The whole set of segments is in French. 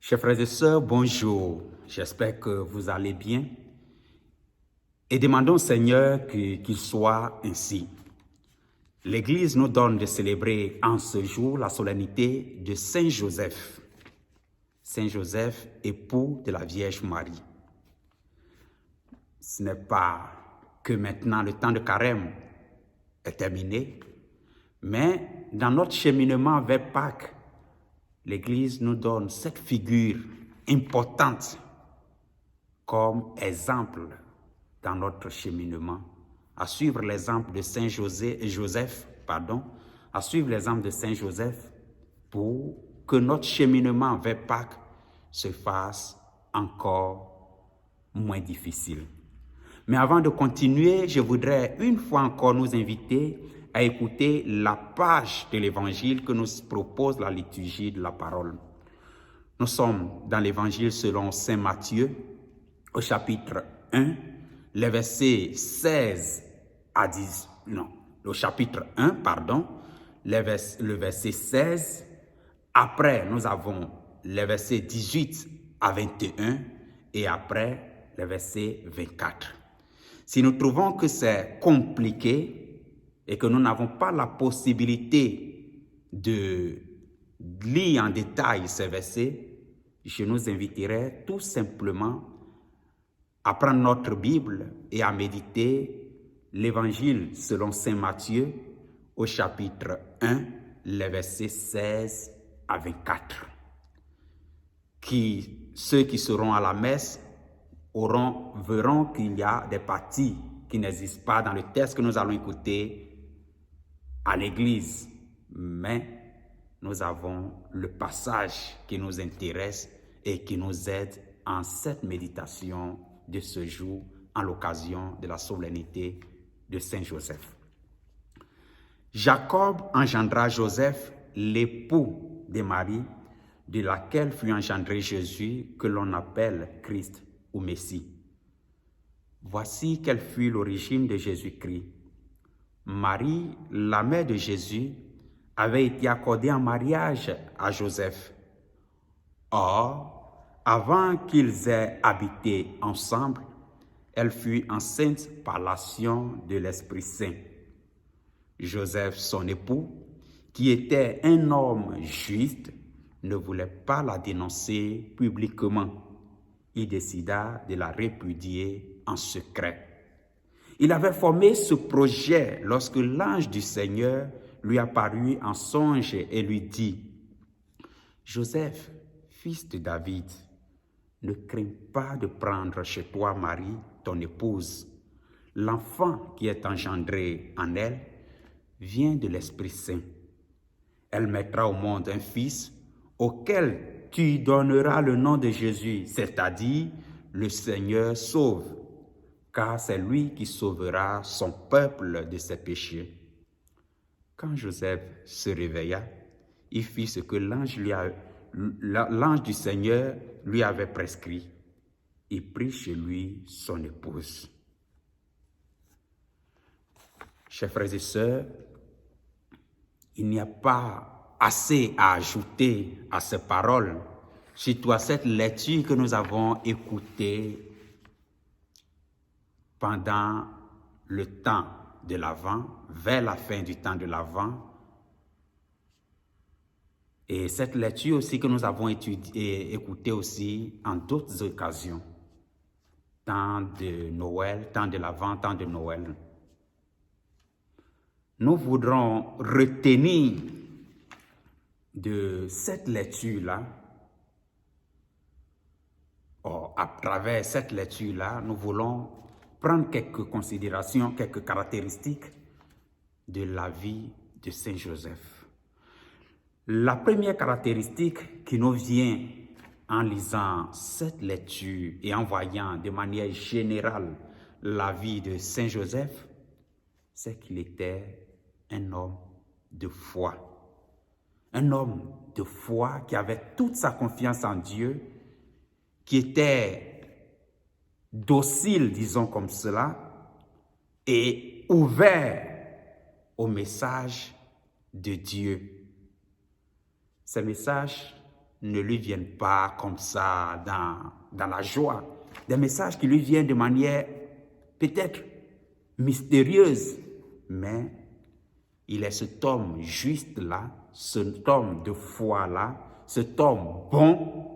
Chers frères et sœurs, bonjour. J'espère que vous allez bien. Et demandons au Seigneur qu'il soit ainsi. L'Église nous donne de célébrer en ce jour la solennité de Saint Joseph. Saint Joseph, époux de la Vierge Marie. Ce n'est pas que maintenant le temps de carême est terminé, mais dans notre cheminement vers Pâques, l'Église nous donne cette figure importante comme exemple dans notre cheminement, à suivre l'exemple de Saint Joseph, à suivre l'exemple de Saint Joseph pour que notre cheminement vers Pâques se fasse encore moins difficile. Mais avant de continuer, je voudrais une fois encore nous inviter à écouter la page de l'Évangile que nous propose la liturgie de la parole. Nous sommes dans l'Évangile selon Saint Matthieu, au chapitre 1, les versets 16 à 10, le chapitre 1, le verset 16. Après, nous avons les versets 18 à 21 et après, les versets 24. Si nous trouvons que c'est compliqué et que nous n'avons pas la possibilité de lire en détail ces versets, je nous inviterai tout simplement à prendre notre Bible et à méditer l'Évangile selon Saint Matthieu au chapitre 1, les versets 16 à 24. Ceux qui seront à la messe verront qu'il y a des parties qui n'existent pas dans le texte que nous allons écouter à l'église, mais nous avons le passage qui nous intéresse et qui nous aide en cette méditation de ce jour en l'occasion de la solennité de Saint Joseph. Jacob engendra Joseph, l'époux de Marie, de laquelle fut engendré Jésus, que l'on appelle Christ ou Messie. Voici quelle fut l'origine de Jésus-Christ. Marie, la mère de Jésus, avait été accordée en mariage à Joseph. Or, avant qu'ils aient habité ensemble, elle fut enceinte par l'action de l'Esprit Saint. Joseph, son époux, qui était un homme juste, ne voulait pas la dénoncer publiquement. Il décida de la répudier en secret. Il avait formé ce projet lorsque l'ange du Seigneur lui apparut en songe et lui dit : « Joseph, fils de David, ne crains pas de prendre chez toi Marie, ton épouse. L'enfant qui est engendré en elle vient de l'Esprit Saint. Elle mettra au monde un fils auquel tu donneras le nom de Jésus, c'est-à-dire le Seigneur sauve, car c'est lui qui sauvera son peuple de ses péchés. » Quand Joseph se réveilla, il fit ce que l'ange du Seigneur lui avait prescrit. Il prit chez lui son épouse. Chers frères et sœurs, il n'y a pas assez à ajouter à ces paroles, surtout à cette lecture que nous avons écoutée pendant le temps de l'Avent, vers la fin du temps de l'Avent. Et cette lecture aussi que nous avons écoutée aussi en d'autres occasions, temps de Noël, temps de l'Avent, temps de Noël. Nous voudrons retenir de cette lecture-là, à travers cette lecture-là, nous voulons prendre quelques considérations, quelques caractéristiques de la vie de Saint Joseph. La première caractéristique qui nous vient en lisant cette lecture et en voyant de manière générale la vie de Saint Joseph, c'est qu'il était un homme de foi. Un homme de foi qui avait toute sa confiance en Dieu, qui était docile, disons comme cela, et ouvert au message de Dieu. Ce message ne lui viennent pas comme ça dans la joie. Des messages qui lui viennent de manière peut-être mystérieuse, mais il est cet homme juste-là, cet homme de foi-là, cet homme bon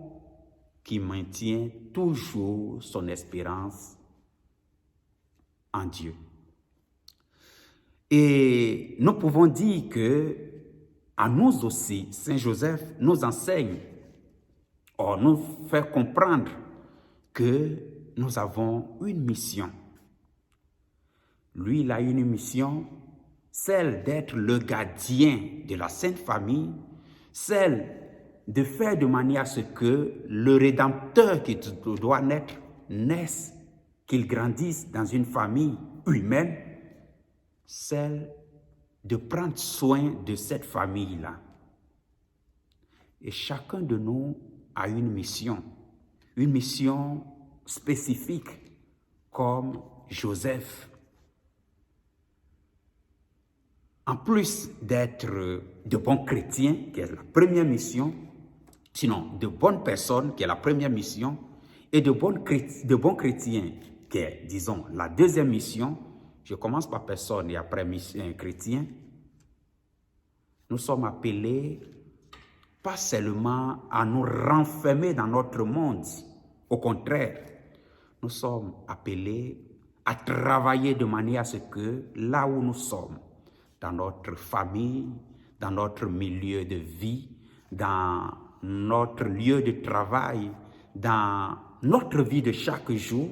qui maintient toujours son espérance en Dieu. Et nous pouvons dire que à nous aussi, Saint Joseph nous enseigne, or nous fait comprendre que nous avons une mission. Lui, il a une mission, celle d'être le gardien de la Sainte Famille, celle de faire de manière à ce que le Rédempteur qui doit naître naisse, qu'il grandisse dans une famille humaine, celle de prendre soin de cette famille-là. Et chacun de nous a une mission spécifique, comme Joseph. En plus d'être de bons chrétiens, qui est la première mission, sinon de bonnes personnes, qui est la première mission, et de bons chrétiens, qui est, disons, la deuxième mission. Je commence par personne et après chrétien. Nous sommes appelés pas seulement à nous renfermer dans notre monde, au contraire, nous sommes appelés à travailler de manière à ce que là où nous sommes, dans notre famille, dans notre milieu de vie, dans notre lieu de travail, dans notre vie de chaque jour,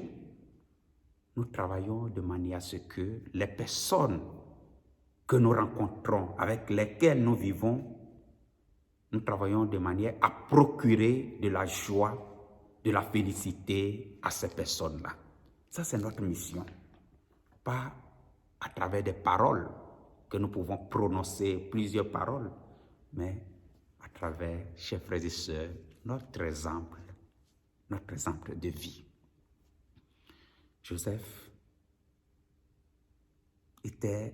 nous travaillons de manière à ce que les personnes que nous rencontrons, avec lesquelles nous vivons, nous travaillons de manière à procurer de la joie, de la félicité à ces personnes-là. Ça, c'est notre mission. Pas à travers des paroles que nous pouvons prononcer plusieurs paroles, mais à travers, chers frères et sœurs, notre exemple de vie. Joseph était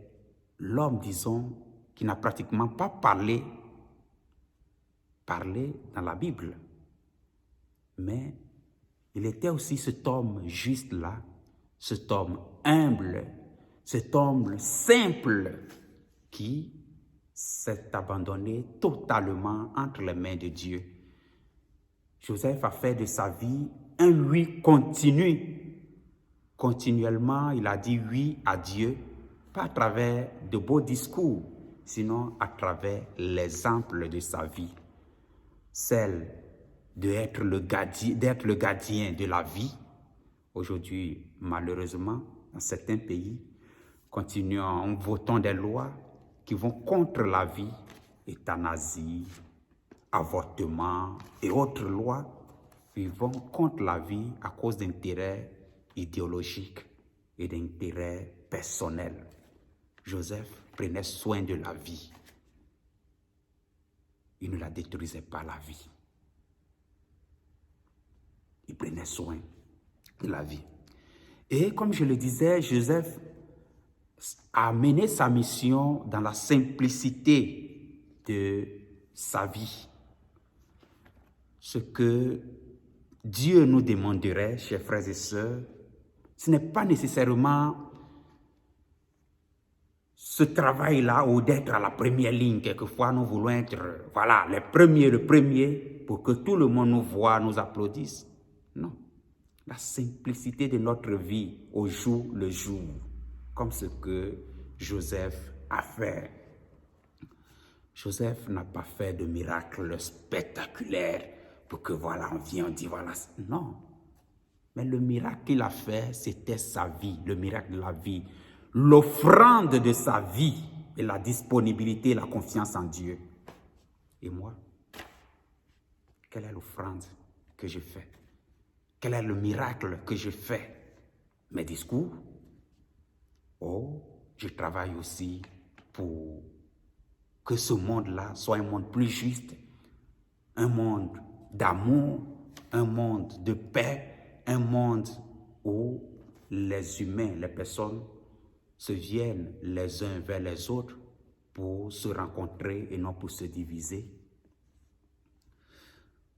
l'homme, disons, qui n'a pratiquement pas parlé dans la Bible. Mais il était aussi cet homme juste-là, cet homme humble, cet homme simple qui s'est abandonné totalement entre les mains de Dieu. Joseph a fait de sa vie un oui continu. Continuellement, il a dit oui à Dieu, pas à travers de beaux discours, sinon à travers l'exemple de sa vie. Celle d'être le gardien de la vie. Aujourd'hui, malheureusement, dans certains pays, continuons en votant des lois qui vont contre la vie, euthanasie, avortement et autres lois qui vont contre la vie à cause d'intérêts idéologiques et d'intérêts personnels. Joseph prenait soin de la vie. Il ne la détruisait pas, la vie. Il prenait soin de la vie. Et comme je le disais, Joseph a mené sa mission dans la simplicité de sa vie. Ce que Dieu nous demanderait, chers frères et sœurs, ce n'est pas nécessairement ce travail-là ou d'être à la première ligne. Quelquefois, nous voulons être, voilà, le premier, pour que tout le monde nous voit, nous applaudisse. Non. La simplicité de notre vie au jour le jour, comme ce que Joseph a fait. Joseph n'a pas fait de miracle spectaculaire pour que voilà, on vient, on dit voilà. Non. Mais le miracle qu'il a fait, c'était sa vie, le miracle de la vie. L'offrande de sa vie et la disponibilité et la confiance en Dieu. Et moi, quelle est l'offrande que je fais? Quel est le miracle que je fais? Mes discours? Oh, je travaille aussi pour que ce monde-là soit un monde plus juste, un monde d'amour, un monde de paix, un monde où les humains, les personnes se viennent les uns vers les autres pour se rencontrer et non pour se diviser.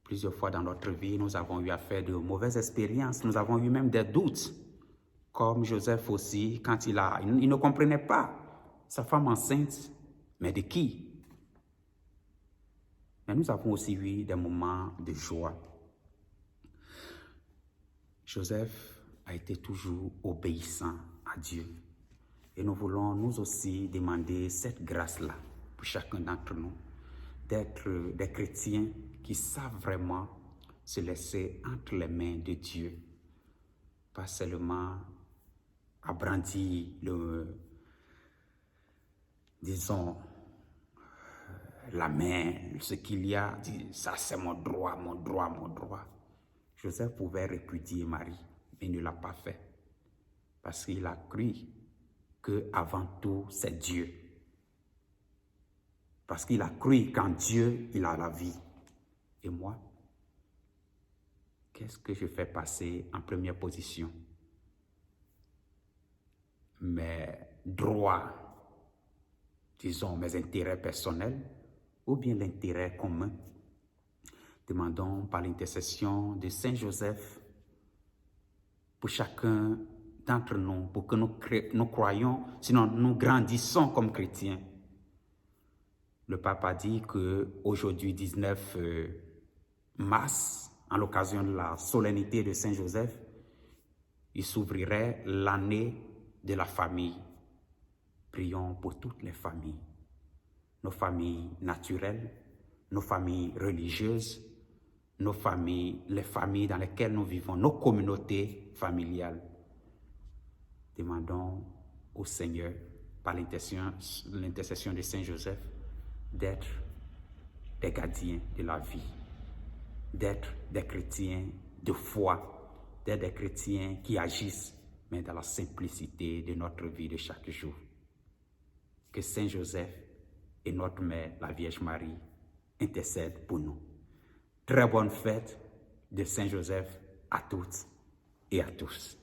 Plusieurs fois dans notre vie, nous avons eu à faire de mauvaises expériences. Nous avons eu même des doutes. Comme Joseph aussi, quand il ne comprenait pas sa femme enceinte, mais de qui? Mais nous avons aussi eu des moments de joie. Joseph a été toujours obéissant à Dieu. Et nous voulons nous aussi demander cette grâce-là pour chacun d'entre nous, d'être des chrétiens qui savent vraiment se laisser entre les mains de Dieu. Pas seulement à brandir disons, la main, ce qu'il y a, dit, ça c'est mon droit, mon droit, mon droit. Joseph pouvait répudier Marie, mais il ne l'a pas fait. Parce qu'il a cru que avant tout, c'est Dieu. Parce qu'il a cru qu'en Dieu, il a la vie. Et moi, qu'est-ce que je fais passer en première position? Mes droits, disons mes intérêts personnels, ou bien l'intérêt commun? Demandons par l'intercession de Saint Joseph pour chacun d'entre nous, pour que nous croyions, sinon nous grandissons comme chrétiens. Le pape a dit qu'aujourd'hui, 19 mars, en l'occasion de la solennité de Saint Joseph, il s'ouvrirait l'année de la famille. Prions pour toutes les familles, nos familles naturelles, nos familles religieuses, nos familles, les familles dans lesquelles nous vivons, nos communautés familiales. Demandons au Seigneur, par l'intercession de Saint Joseph, d'être des gardiens de la vie, d'être des chrétiens de foi, d'être des chrétiens qui agissent, mais dans la simplicité de notre vie de chaque jour. Que Saint Joseph et notre Mère, la Vierge Marie, intercèdent pour nous. Très bonne fête de Saint Joseph à toutes et à tous.